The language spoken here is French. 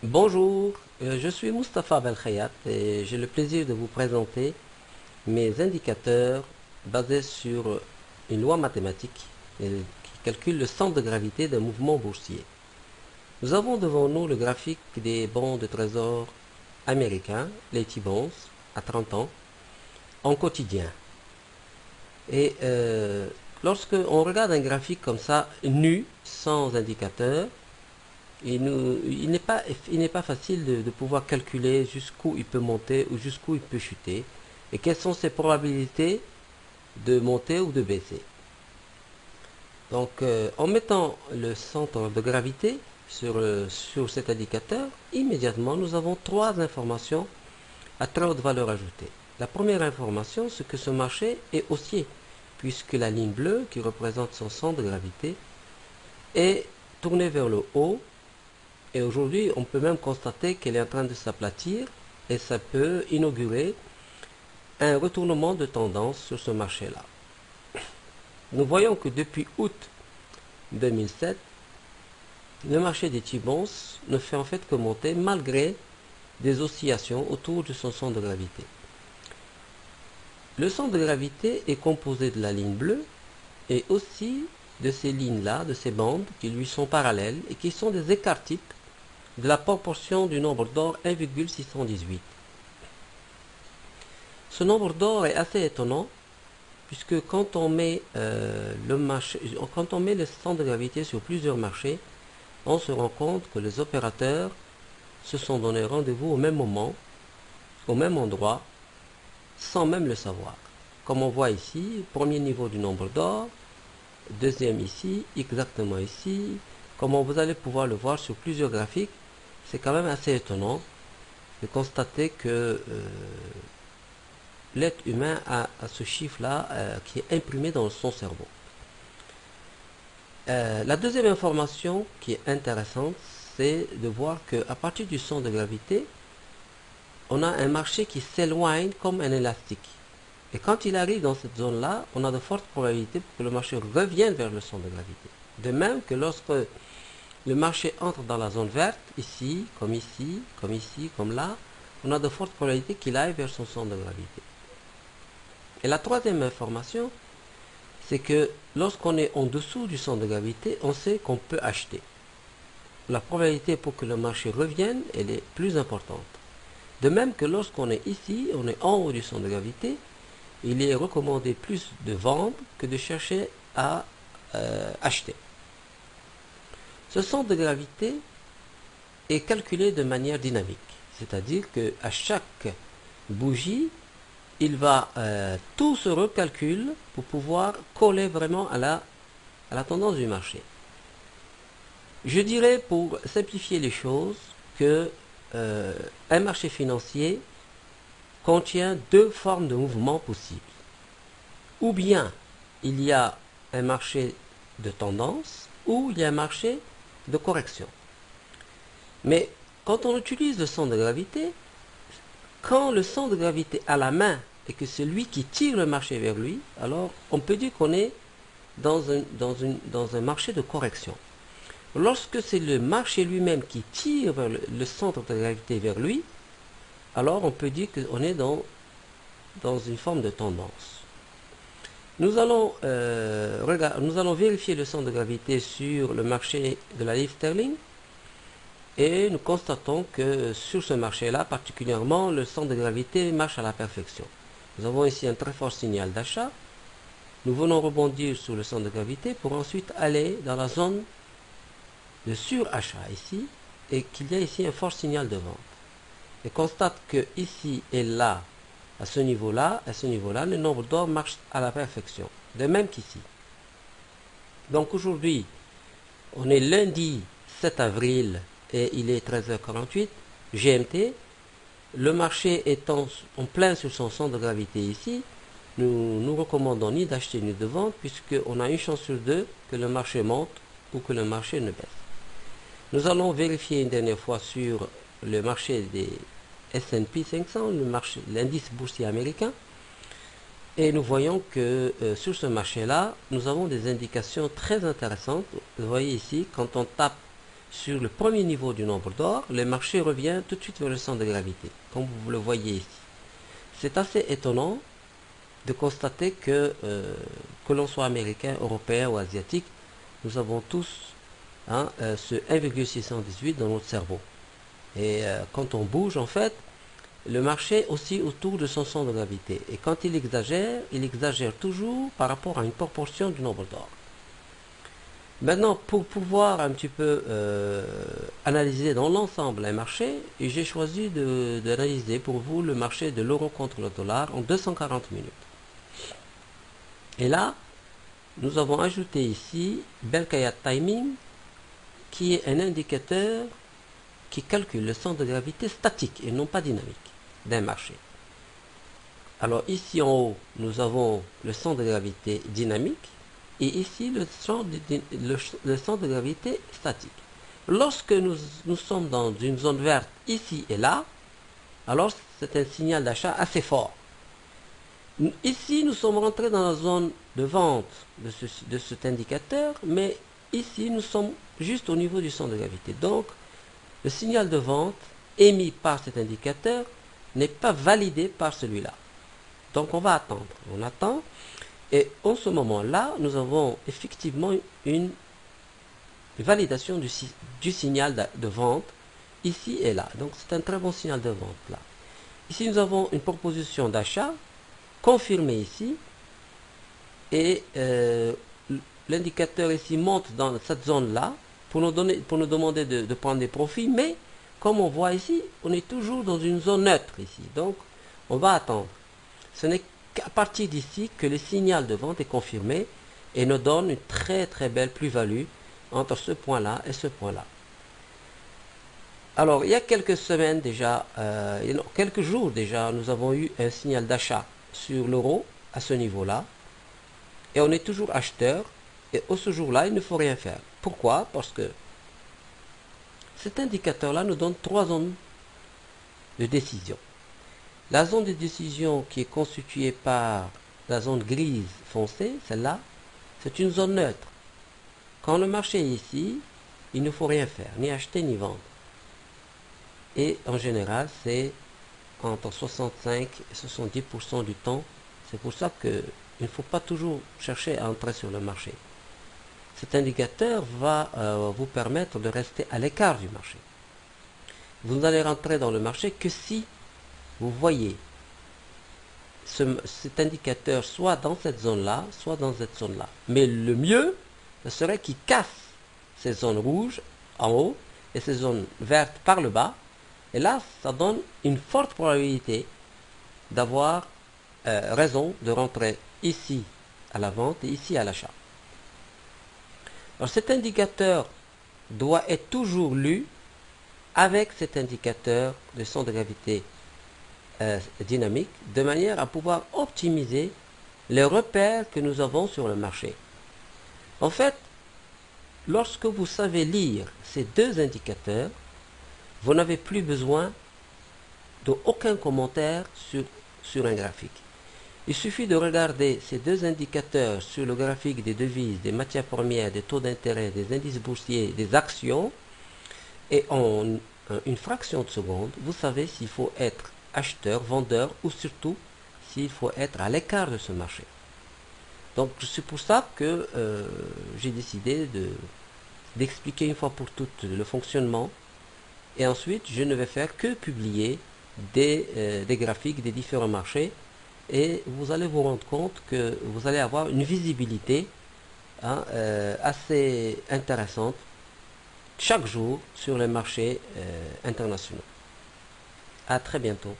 Bonjour, je suis Mustapha Belkhayat et j'ai le plaisir de vous présenter mes indicateurs basés sur une loi mathématique qui calcule le centre de gravité d'un mouvement boursier. Nous avons devant nous le graphique des bons de trésor américains, les T-bonds, à 30 ans, en quotidien. Et lorsque on regarde un graphique comme ça, nu, sans indicateur, il n'est pas facile de pouvoir calculer jusqu'où il peut monter ou jusqu'où il peut chuter et quelles sont ses probabilités de monter ou de baisser. Donc, en mettant le centre de gravité sur cet indicateur, immédiatement, nous avons trois informations à très haute valeur ajoutée. La première information, c'est que ce marché est haussier, puisque la ligne bleue, qui représente son centre de gravité, est tournée vers le haut. Et aujourd'hui, on peut même constater qu'elle est en train de s'aplatir et ça peut inaugurer un retournement de tendance sur ce marché-là. Nous voyons que depuis août 2007, le marché des T-bonds ne fait en fait que monter malgré des oscillations autour de son centre de gravité. Le centre de gravité est composé de la ligne bleue et aussi de ces lignes-là, de ces bandes qui lui sont parallèles et qui sont des écarts types de la proportion du nombre d'or 1,618. Ce nombre d'or est assez étonnant puisque quand on met le centre de gravité sur plusieurs marchés, on se rend compte que les opérateurs se sont donné rendez-vous au même moment, au même endroit, sans même le savoir. Comme on voit ici, premier niveau du nombre d'or, deuxième ici, exactement ici. Comme vous allez pouvoir le voir sur plusieurs graphiques, c'est quand même assez étonnant de constater que l'être humain a ce chiffre-là qui est imprimé dans son cerveau. La deuxième information qui est intéressante, c'est de voir qu'à partir du centre de gravité, on a un marché qui s'éloigne comme un élastique. Et quand il arrive dans cette zone-là, on a de fortes probabilités pour que le marché revienne vers le centre de gravité. De même que lorsque le marché entre dans la zone verte, ici, comme ici, comme ici, comme là, on a de fortes probabilités qu'il aille vers son centre de gravité. Et la troisième information, c'est que lorsqu'on est en dessous du centre de gravité, on sait qu'on peut acheter. La probabilité pour que le marché revienne, elle est plus importante. De même que lorsqu'on est ici, on est en haut du centre de gravité, il est recommandé plus de vendre que de chercher à acheter. Ce centre de gravité est calculé de manière dynamique, c'est-à-dire qu'à chaque bougie, il va tout se recalcule pour pouvoir coller vraiment à la tendance du marché. Je dirais, pour simplifier les choses, que un marché financier contient deux formes de mouvements possibles. Ou bien il y a un marché de tendance, ou il y a un marché de correction. Mais quand on utilise le centre de gravité, quand le centre de gravité a la main et que c'est lui qui tire le marché vers lui, alors on peut dire qu'on est dans un marché de correction. Lorsque c'est le marché lui-même qui tire vers le centre de gravité vers lui, alors on peut dire qu'on est dans une forme de tendance. Nous allons vérifier le centre de gravité sur le marché de la livre sterling et nous constatons que sur ce marché-là, particulièrement, le centre de gravité marche à la perfection. Nous avons ici un très fort signal d'achat. Nous venons rebondir sur le centre de gravité pour ensuite aller dans la zone de surachat ici et qu'il y a ici un fort signal de vente. Et constate que ici et là, à ce niveau-là, le nombre d'or marche à la perfection. De même qu'ici. Donc aujourd'hui, on est lundi 7 avril et il est 13h48 GMT. Le marché étant en plein sur son centre de gravité ici, nous recommandons ni d'acheter ni de vendre puisqu'on a une chance sur deux que le marché monte ou que le marché ne baisse. Nous allons vérifier une dernière fois sur le marché des S&P 500, l'indice boursier américain. Et nous voyons que sur ce marché-là, nous avons des indications très intéressantes. Vous voyez ici, quand on tape sur le premier niveau du nombre d'or, le marché revient tout de suite vers le centre de gravité, comme vous le voyez ici. C'est assez étonnant de constater que l'on soit américain, européen ou asiatique, nous avons tous ce 1,618 dans notre cerveau. Et quand on bouge, en fait, le marché aussi autour de son centre de gravité. Et quand il exagère toujours par rapport à une proportion du nombre d'or. Maintenant, pour pouvoir un petit peu analyser dans l'ensemble un marché, j'ai choisi d'analyser pour vous le marché de l'euro contre le dollar en 240 minutes. Et là, nous avons ajouté ici Belkhayat Timing, qui est un indicateur qui calcule le centre de gravité statique et non pas dynamique d'un marché. Alors ici en haut, nous avons le centre de gravité dynamique et ici le centre de gravité statique. Lorsque nous sommes dans une zone verte ici et là, alors c'est un signal d'achat assez fort. Ici, nous sommes rentrés dans la zone de vente de cet indicateur, mais ici, nous sommes juste au niveau du centre de gravité. Donc, le signal de vente émis par cet indicateur n'est pas validé par celui-là. Donc, on va attendre. On attend. Et en ce moment-là, nous avons effectivement une validation du signal de vente ici et là. Donc, c'est un très bon signal de vente là. Ici, nous avons une proposition d'achat confirmée ici. Et l'indicateur ici monte dans cette zone-là pour nous demander de prendre des profits. Mais, comme on voit ici, on est toujours dans une zone neutre ici. Donc, on va attendre. Ce n'est qu'à partir d'ici que le signal de vente est confirmé et nous donne une très très belle plus-value entre ce point-là et ce point-là. Alors, il y a quelques semaines déjà, quelques jours déjà, nous avons eu un signal d'achat sur l'euro à ce niveau-là. Et on est toujours acheteur. Et au ce jour-là, il ne faut rien faire. Pourquoi? Parce que cet indicateur-là nous donne 3 zones de décision. La zone de décision qui est constituée par la zone grise foncée, celle-là, c'est une zone neutre. Quand le marché est ici, il ne faut rien faire, ni acheter ni vendre. Et en général, c'est entre 65 et 70% du temps. C'est pour ça qu'il ne faut pas toujours chercher à entrer sur le marché. Cet indicateur va vous permettre de rester à l'écart du marché. Vous n'allez rentrer dans le marché que si vous voyez cet indicateur soit dans cette zone-là, soit dans cette zone-là. Mais le mieux, ce serait qu'il casse ces zones rouges en haut et ces zones vertes par le bas. Et là, ça donne une forte probabilité d'avoir raison de rentrer ici à la vente et ici à l'achat. Alors cet indicateur doit être toujours lu avec cet indicateur de centre de gravité dynamique, de manière à pouvoir optimiser les repères que nous avons sur le marché. En fait, lorsque vous savez lire ces deux indicateurs, vous n'avez plus besoin d'aucun commentaire sur un graphique. Il suffit de regarder ces deux indicateurs sur le graphique des devises, des matières premières, des taux d'intérêt, des indices boursiers, des actions, et en une fraction de seconde, vous savez s'il faut être acheteur, vendeur, ou surtout s'il faut être à l'écart de ce marché. Donc c'est pour ça que j'ai décidé d'expliquer une fois pour toutes le fonctionnement, et ensuite je ne vais faire que publier des graphiques des différents marchés, et vous allez vous rendre compte que vous allez avoir une visibilité assez intéressante chaque jour sur les marchés internationaux. À très bientôt.